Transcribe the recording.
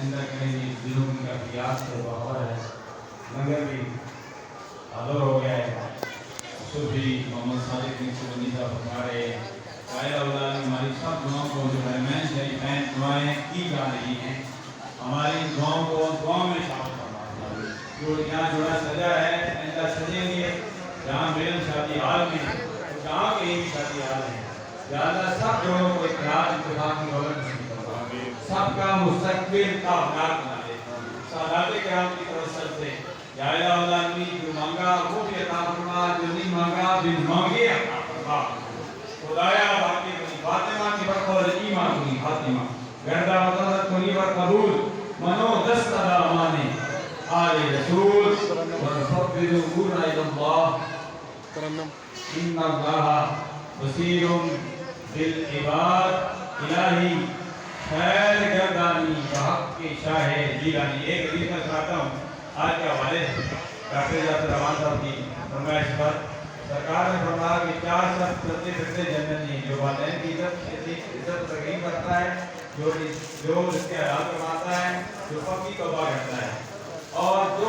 اندر کہیں دلوں کا پیاس سے بہور ہے، لنگر بھی حاضر ہو گیا ہے۔ صوفی محمد صادق نے سبنی صاحب فرما رہے ہیں قائل اولاد ہماری سب دعاؤں کو جو ہے میں شریفین دعائیں کی جا رہی ہیں، ہماری دعاؤں کو دعاؤں میں شامل فرما۔ جو یہاں جوڑا سجا ہے ایسا سجیں گے جہاں میرے شادی حال میں جہاں کہیں بھی شادی حال ہے، یا اللہ سب جوڑوں کو اتحاد اتفاق کی دولت نصیب فرما، سب کا مستقبل کا بنیاد بنا دے۔ سادات کرام کی توسل سے یا الہ العالمین جو مانگا وہ بھی عطا فرما، جو نہیں مانگا بن مانگے عطا فرما۔ خدایا باقی بنی فاطمہ کی بخور ایمان بنی فاطمہ گردہ مطلب کنی بر قبول منو دست ادا مانے آل رسول ونفضل امورنا الى اللہ ان اللہ بصیر بالعباد۔ الہی خیر گردانی بحق کے شاہ جیلانی۔ ایک حدیث میں سناتا ہوں آج کے حوالے سے ڈاکٹر یاسر رحمان صاحب کی فرمائش پر سرکار نے فرمایا کہ 4 شخص چلتے پھرتے جنت نہیں، جو والدین کی عزت تقریم کرتا ہے، جو اس کے حلال کماتا ہے، جو پکی توبہ کرتا ہے، اور جو